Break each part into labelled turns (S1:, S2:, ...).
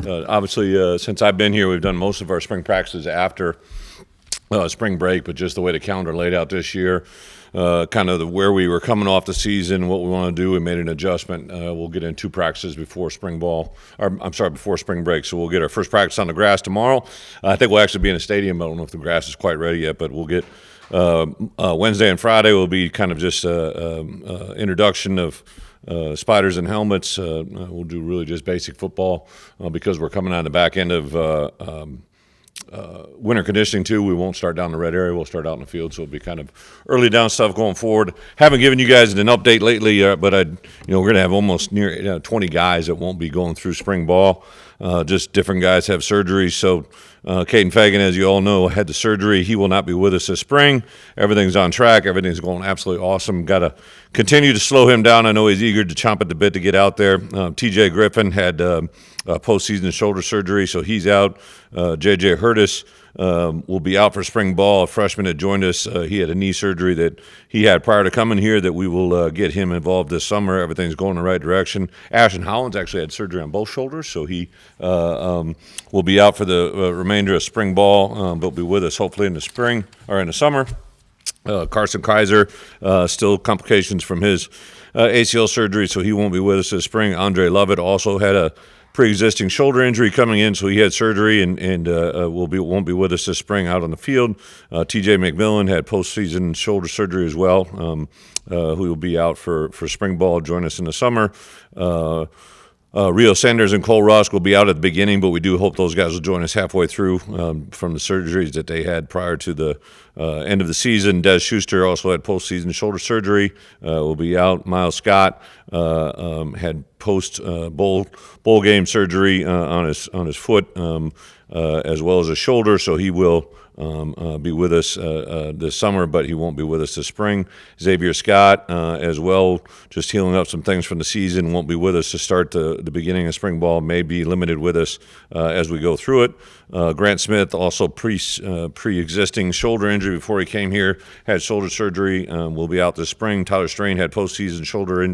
S1: Obviously, since I've been here, we've done most of our spring practices after spring break, but just the way the calendar laid out this year, kind of where we were coming off the season, what we want to do, we made an adjustment. We'll get in 2 practices before before spring break. So we'll get our first practice on the grass tomorrow. I think we'll actually be in a stadium. I don't know if the grass is quite ready yet, but we'll get Wednesday and Friday will be kind of just introduction of spiders and helmets. We'll do really just basic football because we're coming on the back end of winter conditioning too. We won't start down the red area. We'll start out in the field, so it'll be kind of early down stuff going forward. Haven't given you guys an update lately, but we're going to have almost near 20 guys that won't be going through spring ball. Just different guys have surgery. So Caden Fagan, as you all know, had the surgery. He will not be with us this spring. Everything's on track. Everything's going absolutely awesome. Got to continue to slow him down. I know he's eager to chomp at the bit to get out there. TJ Griffin had postseason shoulder surgery, so he's out. JJ Hurtis will be out for spring ball. A freshman that joined us, he had a knee surgery that he had prior to coming here that we will get him involved this summer. Everything's going in the right direction. Ashton Hollins actually had surgery on both shoulders, so he will be out for the remainder of spring ball, but will be with us hopefully in the spring or in the summer. Carson Kaiser, still complications from his ACL surgery, so he won't be with us this spring. Andre Lovett also had a pre-existing shoulder injury coming in, so he had surgery and won't be with us this spring out on the field. TJ McMillan had postseason shoulder surgery as well, who will be out for spring ball. Join us in the summer. Rio Sanders and Cole Rusk will be out at the beginning, but we do hope those guys will join us halfway through from the surgeries that they had prior to the end of the season. Des Schuster also had postseason shoulder surgery, will be out. Miles Scott had post bowl game surgery on his foot as well as his shoulder, so he will be with us this summer, but he won't be with us this spring. Xavier Scott as well, just healing up some things from the season, won't be with us to start the beginning of spring ball, may be limited with us as we go through it. Grant Smith, also pre-existing shoulder injury before he came here, had shoulder surgery, will be out this spring. Tyler Strain had postseason shoulder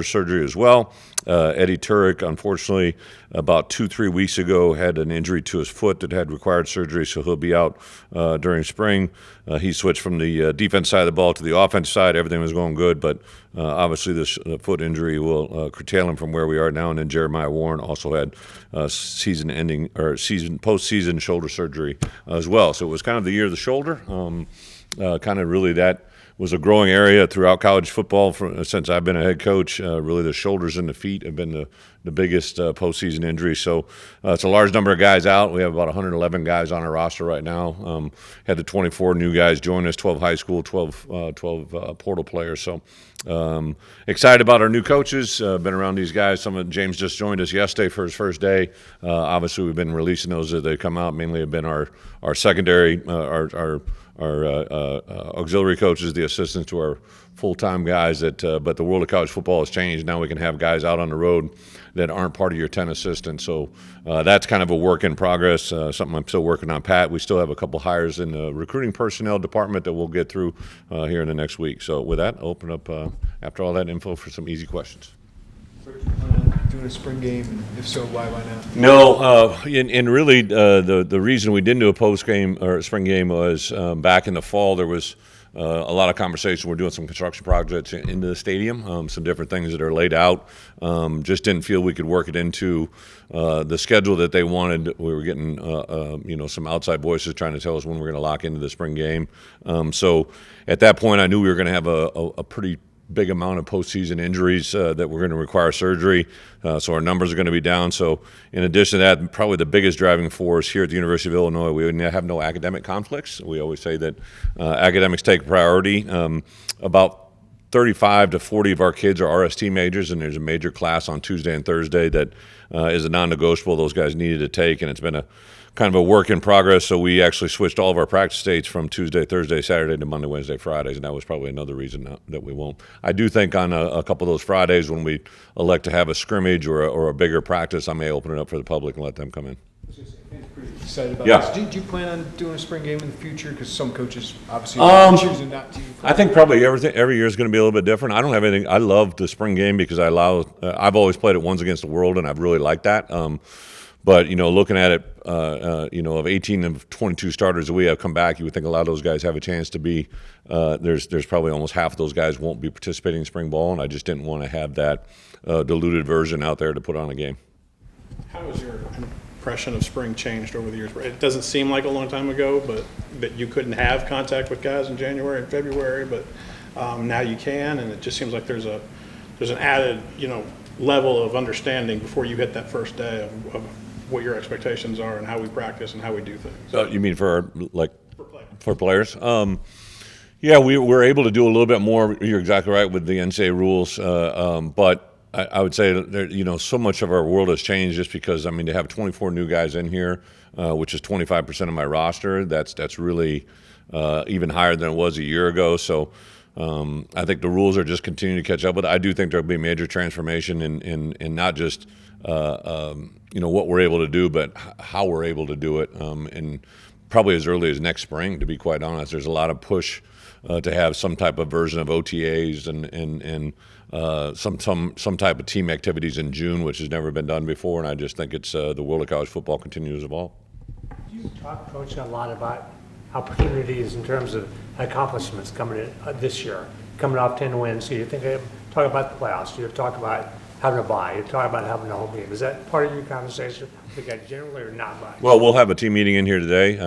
S1: surgery as well. Eddie Turek, unfortunately, about 2-3 weeks ago, had an injury to his foot that had required surgery, so he'll be out during spring. He switched from the defense side of the ball to the offense side. Everything was going good, but obviously the foot injury will curtail him from where we are now. And then Jeremiah Warren also had postseason shoulder surgery as well. So it was kind of the year of the shoulder. Kind of really that was a growing area throughout college football since I've been a head coach. Really, the shoulders and the feet have been the biggest postseason injury. So it's a large number of guys out. We have about 111 guys on our roster right now. Had the 24 new guys join us, 12 high school, 12 portal players. So excited about our new coaches. Been around these guys. James just joined us yesterday for his first day. Obviously, we've been releasing those as they come out. Mainly have been our secondary, our auxiliary coaches, the assistants to our full-time guys. But the world of college football has changed. Now we can have guys out on the road that aren't part of your 10 assistants. So that's kind of a work in progress, something I'm still working on. Pat, we still have a couple hires in the recruiting personnel department that we'll get through here in the next week. So with that, I'll open up after all that info for some easy questions.
S2: Doing a spring game, and if so, why not?
S1: No, and really the reason we didn't do a post game or a spring game was back in the fall there was a lot of conversation. We're doing some construction projects into the stadium, some different things that are laid out. Just didn't feel we could work it into the schedule that they wanted. We were getting some outside voices trying to tell us when we're going to lock into the spring game. So at that point, I knew we were going to have a pretty big amount of postseason injuries that were going to require surgery, so our numbers are going to be down. So in addition to that, probably the biggest driving force here at the University of Illinois, we have no academic conflicts. We always say that academics take priority. About 35 to 40 of our kids are RST majors, and there's a major class on Tuesday and Thursday that is a non-negotiable those guys needed to take, and it's been a kind of a work in progress. So we actually switched all of our practice dates from Tuesday, Thursday, Saturday to Monday, Wednesday, Fridays, and that was probably another reason that we won't. I do think on a couple of those Fridays when we elect to have a scrimmage or a bigger practice, I may open it up for the public and let them come in.
S2: excited about
S1: Yeah.
S2: this. Do you plan on doing a spring game in the future? Because some coaches obviously
S1: Um,
S2: are choosing not to.
S1: I think probably every year is going to be a little bit different. I don't have anything. I love the spring game because I've always played it once against the world, and I've really liked that. But looking at it, of 18 of 22 starters that we have come back, you would think a lot of those guys have a chance to be. There's probably almost half of those guys won't be participating in spring ball, and I just didn't want to have that diluted version out there to put on a game.
S3: How has your impression of spring changed over the years? It doesn't seem like a long time ago, but that you couldn't have contact with guys in January and February, but now you can, and it just seems like there's an added level of understanding before you hit that first day of what your expectations are and how we practice and how we do things.
S1: You mean for players? Yeah, we're able to do a little bit more. You're exactly right with the NCAA rules, but I would say that so much of our world has changed just because to have 24 new guys in here, which is 25% of my roster. That's really even higher than it was a year ago. So I think the rules are just continuing to catch up with it. I do think there'll be major transformation in not just what we're able to do, but how we're able to do it, and probably as early as next spring. To be quite honest, there's a lot of push to have some type of version of OTAs and some type of team activities in June, which has never been done before. And I just think it's the world of college football continues to evolve.
S4: You talk, Coach, a lot about opportunities in terms of accomplishments coming in this year, coming off 10 wins. So you talk about the playoffs. You talk about having a bye. You talk about having a home game. Is that part of your conversation with guys generally or not much?
S1: Well, we'll have a team meeting in here today.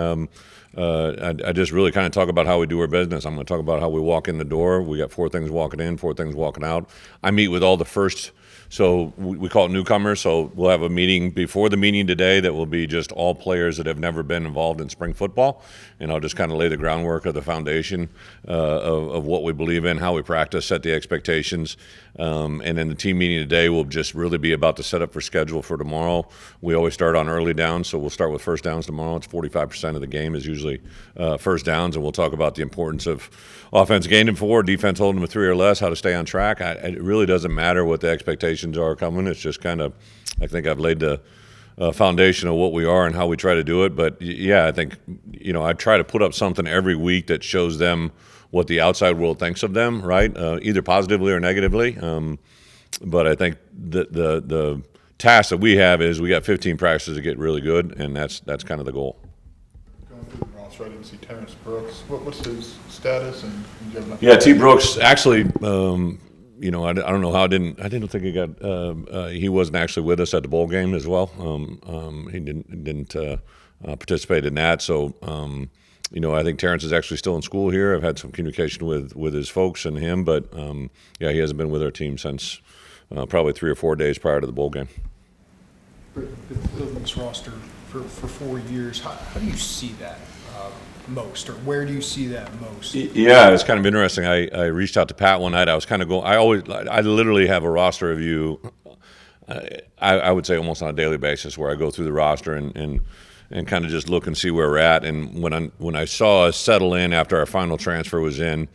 S1: I just really kind of talk about how we do our business. I'm going to talk about how we walk in the door. We got 4 things walking in, 4 things walking out. I meet with all the first. So we call it newcomers. So we'll have a meeting before the meeting today that will be just all players that have never been involved in spring football. And I'll just kind of lay the groundwork of the foundation of what we believe in, how we practice, set the expectations. And then the team meeting today will just really be about the setup for schedule for tomorrow. We always start on early downs, so we'll start with first downs tomorrow. It's 45% of the game is usually first downs, and we'll talk about the importance of offense gaining 4, defense holding them to 3 or less, how to stay on track. It really doesn't matter what the expectations are coming. It's just kind of, I think I've laid the foundation of what we are and how we try to do it. But yeah, I think I try to put up something every week that shows them what the outside world thinks of them, right? Either positively or negatively. But I think the task that we have is we got 15 practices to get really good, and that's kind of the goal.
S5: Going through the roster, I didn't see Terrence Brooks. What's his status? And do you have
S1: Yeah, T. Brooks actually. I don't know how I didn't think he got. He wasn't actually with us at the bowl game as well. He didn't participate in that. So I think Terrence is actually still in school here. I've had some communication with his folks and him, but he hasn't been with our team since probably 3 or 4 days prior to the bowl game.
S2: Building this roster for 4 years, how do you see that most, or where do you see that most?
S1: Yeah, it's kind of interesting. I reached out to Pat one night. I was kind of going. I literally have a roster review. I would say almost on a daily basis where I go through the roster and kind of just look and see where we're at. And when I saw us settle in after our final transfer was in,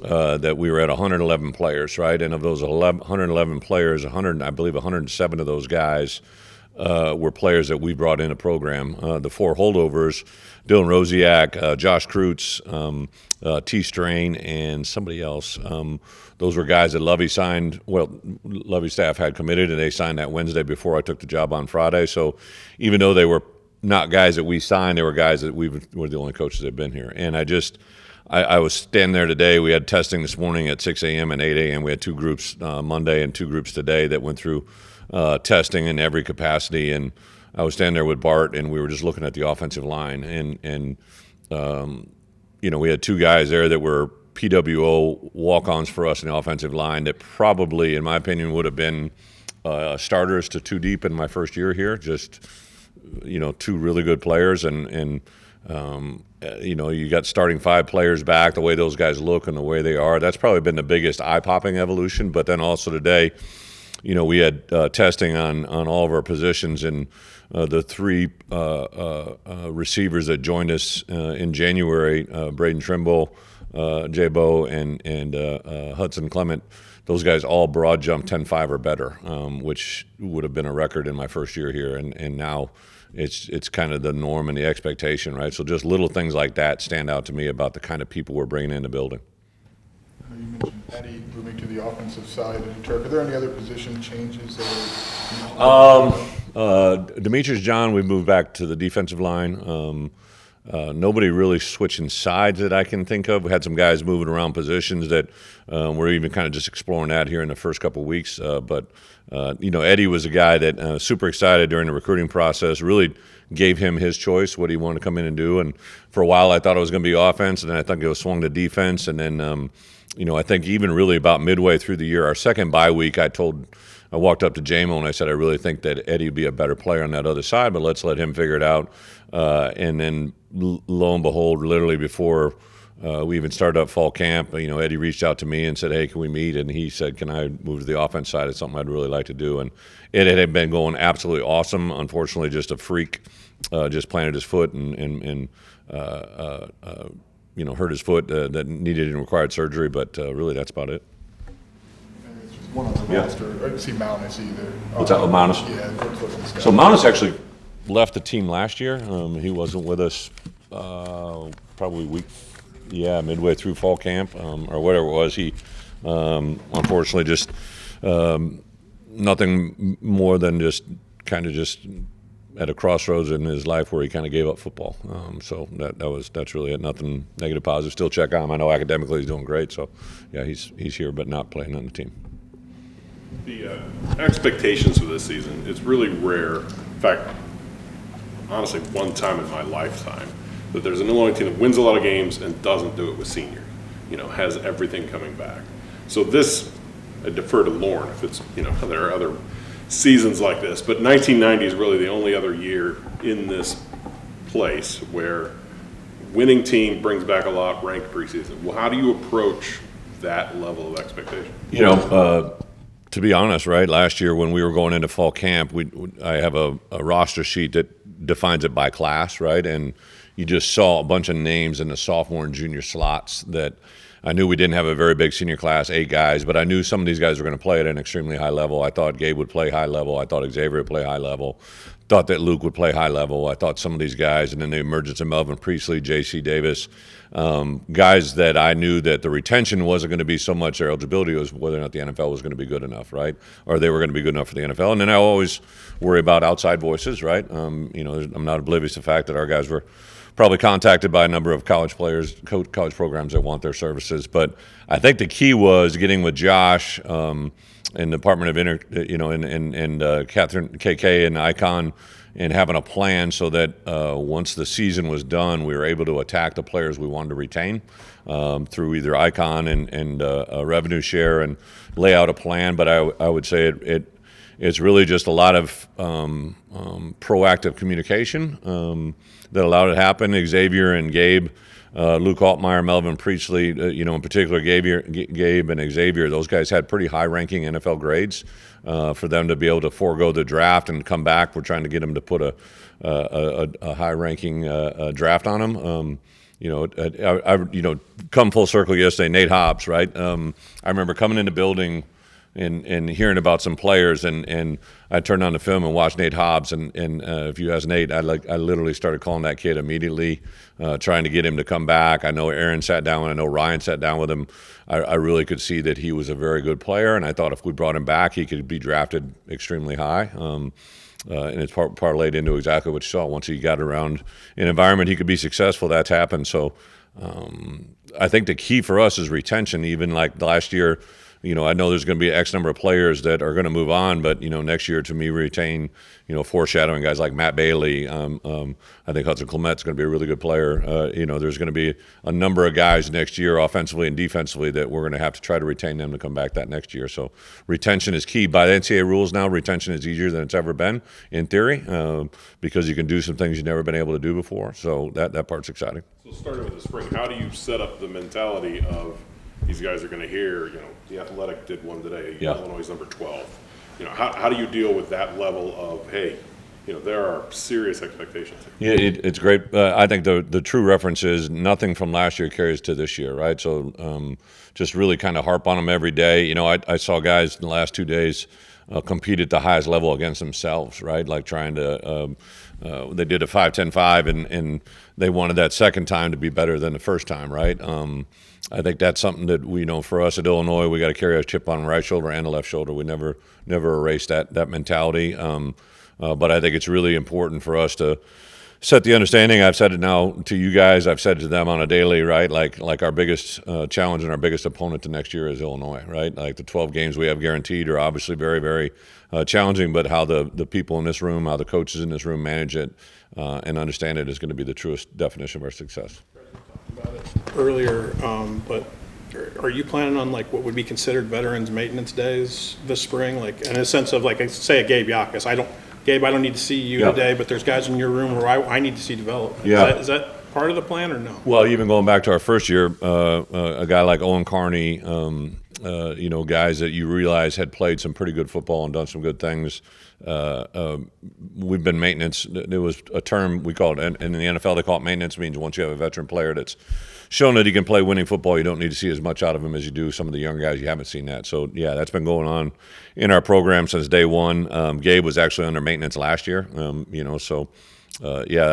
S1: that we were at 111 players, right? And of those 111 players, I believe 107 of those guys were players that we brought in a program. The 4 holdovers, Dylan Rosiak, Josh Kreutz, T. Strain, and somebody else. Those were guys that Lovey signed. Well, Lovey's staff had committed, and they signed that Wednesday before I took the job on Friday. So even though they were not guys that we signed, they were guys that were the only coaches that had been here. And I was standing there today. We had testing this morning at 6 a.m. and 8 a.m. We had 2 groups Monday and 2 groups today that went through testing in every capacity. And I was standing there with Bart, and we were just looking at the offensive line. And we had 2 guys there that were PWO walk-ons for us in the offensive line that probably, in my opinion, would have been starters to 2 deep in my first year here. Just 2 really good players, and you got starting 5 players back. The way those guys look and the way they are, that's probably been the biggest eye-popping evolution. But then also today, we had testing on all of our positions, and the 3 receivers that joined us in January, Braden Trimble, J-Bo, and Hudson Clement, those guys all broad jump 10.5 or better, which would have been a record in my first year here, and now it's kind of the norm and the expectation, right? So just little things like that stand out to me about the kind of people we're bringing in the building.
S5: You mentioned Eddie moving to the offensive side of the turf. Are there any other position changes that are?
S1: Demetrius John, we moved back to the defensive line. Nobody really switching sides that I can think of. We had some guys moving around positions that we're even kind of just exploring that here in the first couple of weeks. But Eddie was a guy that super excited during the recruiting process, really gave him his choice, what he wanted to come in and do. And for a while I thought it was going to be offense, and then I think it was swung to defense. And then, I think even really about midway through the year, our second bye week, I walked up to JMO and I said, I really think that Eddie would be a better player on that other side, but let's let him figure it out. And then lo and behold, literally before we even started up fall camp, Eddie reached out to me and said, hey, can we meet? And he said, can I move to the offense side? It's something I'd really like to do. And it had been going absolutely awesome. Unfortunately, just a freak just planted his foot and hurt his foot that needed and required surgery. But really, that's about it.
S5: It's just one on the roster. I didn't see Mountis either.
S1: What's that? Mountis?
S5: Yeah. What's this guy?
S1: So Mountis actually left the team last year. He wasn't with us probably midway through fall camp or whatever it was. He unfortunately just nothing more than just at a crossroads in his life where he kind of gave up football. So that's really it. Nothing negative, positive. Still check on him. I know academically he's doing great. So yeah, he's here but not playing on the team.
S6: The expectations for this season, it's really rare. In fact, honestly, one time in my lifetime that there's an Illinois team that wins a lot of games and doesn't do it with seniors, has everything coming back. So this, I defer to Lauren if it's, there are other seasons like this, but 1990 is really the only other year in this place where winning team brings back a lot ranked preseason. Well, how do you approach that level of expectation?
S1: To be honest, right, last year when we were going into fall camp, I have a roster sheet that defines it by class, right? And you just saw a bunch of names in the sophomore and junior slots that I knew we didn't have a very big senior class, 8 guys, but I knew some of these guys were going to play at an extremely high level. I thought Gabe would play high level. I thought Xavier would play high level. Thought that Luke would play high level. I thought some of these guys, and then the emergence of Melvin Priestley, J.C. Davis, guys that I knew that the retention wasn't going to be so much, their eligibility was whether or not the NFL was going to be good enough, right? Or they were going to be good enough for the NFL. And then I always worry about outside voices, right? I'm not oblivious to the fact that our guys were probably contacted by a number of college players, college programs that want their services. But I think the key was getting with Josh in the Department of and Catherine KK and Icon, and having a plan so that once the season was done, we were able to attack the players we wanted to retain through either Icon and a revenue share and lay out a plan. But I would say it's really just a lot of proactive communication that allowed it to happen. Xavier and Gabe, Luke Altmaier, Melvin Priestley, in particular Gabe and Xavier, those guys had pretty high-ranking NFL grades. For them to be able to forego the draft and come back, we're trying to get them to put a high-ranking draft on them. I come full circle yesterday, Nate Hobbs, right? I remember coming in the building and hearing about some players, and I turned on the film and watched Nate Hobbs, and if you ask Nate, I literally started calling that kid immediately, trying to get him to come back. I know Aaron sat down, and I know Ryan sat down with him. I really could see that he was a very good player, and I thought if we brought him back, he could be drafted extremely high. And it's parlayed into exactly what you saw. Once he got around an environment he could be successful, that's happened. So I think the key for us is retention. Even like last year, I know there's going to be X number of players that are going to move on, but, next year to me retain, foreshadowing guys like Matt Bailey. I think Hudson Clement's going to be a really good player. There's going to be a number of guys next year offensively and defensively that we're going to have to try to retain them to come back that next year. So retention is key. By the NCAA rules now, retention is easier than it's ever been in theory because you can do some things you've never been able to do before. So that part's exciting.
S6: So starting with the spring, how do you set up the mentality of these guys are going to hear, the Athletic did one today,
S1: Yeah.
S6: Illinois is number 12. How do you deal with that level of, hey, there are serious expectations.
S1: Yeah, it's great. I think the true reference is nothing from last year carries to this year, right? So just really kind of harp on them every day. I saw guys in the last 2 days compete at the highest level against themselves, right? Like trying to they did a 5-10-5 and they wanted that second time to be better than the first time, right? I think that's something that we know for us at Illinois, we got to carry a chip on the right shoulder and the left shoulder. We never erase that mentality. But I think it's really important for us to set the understanding. I've said it now to you guys. I've said it to them on a daily, right? Like our biggest challenge and our biggest opponent to next year is Illinois, right? Like the 12 games we have guaranteed are obviously very, very challenging, but how the people in this room, how the coaches in this room manage it and understand it is going to be the truest definition of our success.
S3: About it earlier, but are you planning on like what would be considered veterans maintenance days this spring? Like in a sense of like, say a Gabe Yakas, Gabe, I don't need to see you today, but there's guys in your room where I need to see development.
S1: Yeah.
S3: Is that part of the plan or no?
S1: Well, even going back to our first year, a guy like Owen Carney, guys that you realize had played some pretty good football and done some good things. We've been maintenance. There was a term we called, and in the NFL they call it maintenance. Means once you have a veteran player that's shown that he can play winning football, you don't need to see as much out of him as you do some of the young guys. You haven't seen that. So, yeah, that's been going on in our program since day one. Gabe was actually under maintenance last year, I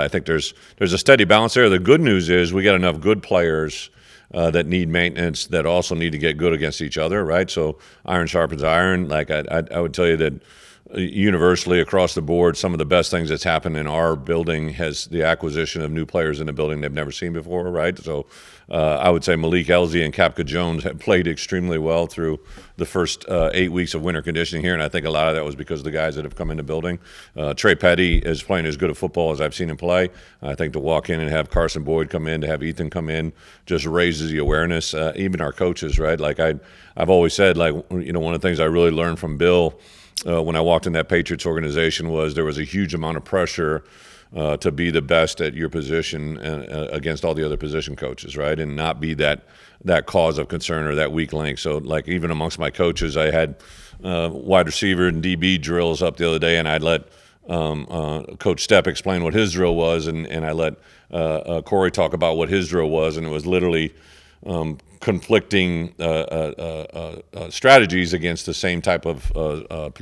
S1: think there's a steady balance there. The good news is we got enough good players that need maintenance that also need to get good against each other, right? So iron sharpens iron. Like I would tell you that universally across the board, some of the best things that's happened in our building has the acquisition of new players in the building they've never seen before, right? So I would say Malik Elzy and Kapka Jones have played extremely well through the first 8 weeks of winter conditioning here, and I think a lot of that was because of the guys that have come in the building. Trey Petty is playing as good a football as I've seen him play. I think to walk in and have Carson Boyd come in, to have Ethan come in, just raises the awareness. Even our coaches, right? Like I've always said, like, one of the things I really learned from Bill when I walked in that Patriots organization was there was a huge amount of pressure to be the best at your position against all the other position coaches, right? And not be that cause of concern or that weak link. So, like, even amongst my coaches, I had wide receiver and DB drills up the other day, and I'd let Coach Stepp explain what his drill was, and I let Corey talk about what his drill was, and it was literally conflicting strategies against the same type of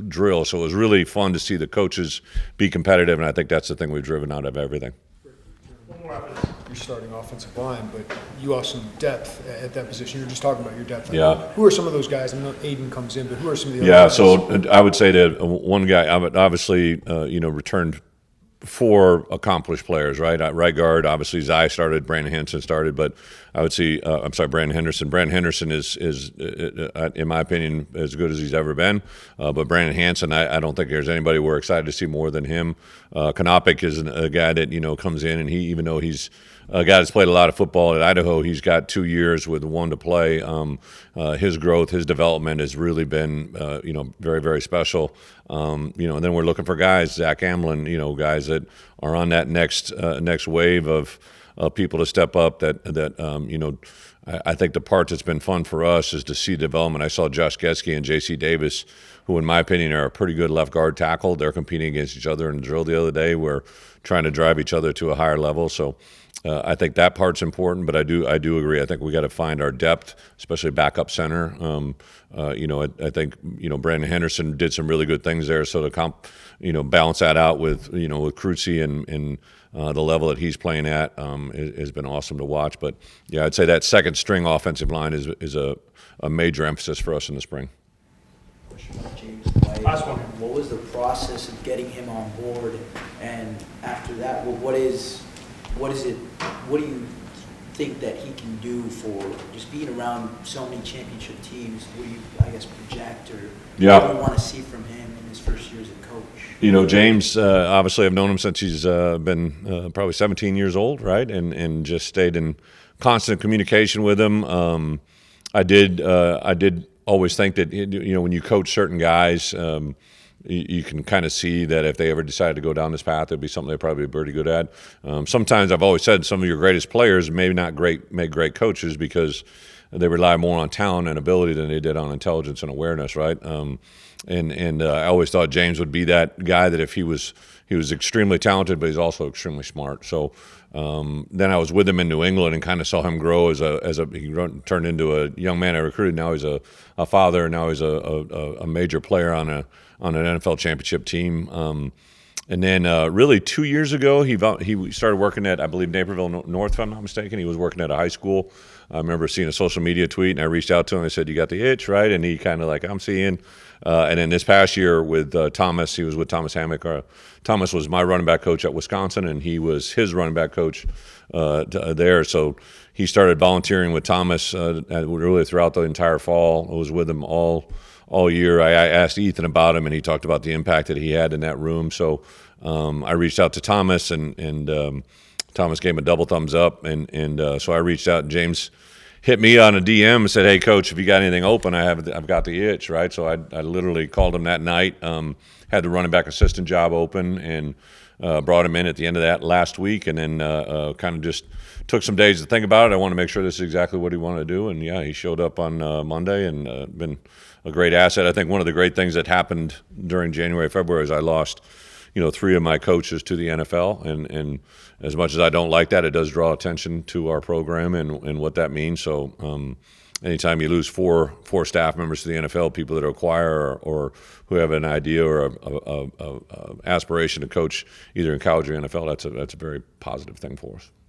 S1: drill. So it was really fun to see the coaches be competitive, and I think that's the thing we've driven out of everything.
S2: Your starting offensive line, but you also need depth at that position. You're just talking about your depth.
S1: Yeah.
S2: Who are some of those guys? I know Aiden comes in, but who are some of the other
S1: Yeah,
S2: guys?
S1: so I would say that one guy, obviously, returned 4 accomplished players, right? At right guard, obviously, Zai started, Brandon Henderson started, but I would see, Brandon Henderson. Brandon Henderson is in my opinion, as good as he's ever been. But Brandon Hanson, I don't think there's anybody we're excited to see more than him. Kanopik is a guy that, comes in, and he, even though he's a guy that's played a lot of football at Idaho, he's got 2 years with 1 to play. His growth, his development has really been, very, very special. And then we're looking for guys, Zach Amlin, guys that are on that next wave of people to step up. I think the part that's been fun for us is to see development. I saw Josh Getsky and J.C. Davis, who in my opinion are a pretty good left guard tackle. They're competing against each other in the drill the other day. We're trying to drive each other to a higher level. So I think that part's important, but I do agree. I think we got to find our depth, especially backup center. I think Brandon Henderson did some really good things there. So to balance that out with with Cruci and the level that he's playing at has been awesome to watch. But yeah, I'd say that second string offensive line is a major emphasis for us in the spring.
S7: James,
S4: Last one.
S7: what was the process of getting him on board? And after that, what do you think that he can do for just being around so many championship teams? What do you, project, or what do you want to see from him in his first year as a coach?
S1: James, obviously I've known him since he's been probably 17 years old, right? And just stayed in constant communication with him. I did always think that, when you coach certain guys, you can kind of see that if they ever decided to go down this path, it'd be something they're probably pretty good at. Sometimes I've always said some of your greatest players maybe not make great coaches because they rely more on talent and ability than they did on intelligence and awareness, right? And I always thought James would be that guy that if he was he was extremely talented, but he's also extremely smart. So then I was with him in New England and kind of saw him grow turned into a young man I recruited. Now he's a father, and now he's a major player on an NFL championship team. And then really 2 years ago, he started working at, I believe, Naperville North, if I'm not mistaken. He was working at a high school. I remember seeing a social media tweet, and I reached out to him. I said, "You got the itch, right?" And he kind of like, "I'm seeing." And then this past year with Thomas, he was with Thomas Hammock. Thomas was my running back coach at Wisconsin, and he was his running back coach there. So he started volunteering with Thomas really throughout the entire fall. I was with him all year. I asked Ethan about him, and he talked about the impact that he had in that room. So I reached out to Thomas, and Thomas gave him a double thumbs up. And so I reached out, and James hit me on a DM and said, "Hey, Coach, if you got anything open, I've got the itch," right? So I literally called him that night, had the running back assistant job open, and brought him in at the end of that last week, and then kind of just took some days to think about it. I want to make sure this is exactly what he wanted to do, and yeah, he showed up on Monday and been a great asset. I think one of the great things that happened during January, February is I lost, 3 of my coaches to the NFL, and as much as I don't like that, it does draw attention to our program and what that means. So anytime you lose four staff members to the NFL, people that acquire or who have an idea or a aspiration to coach either in college or NFL, that's a very positive thing for us.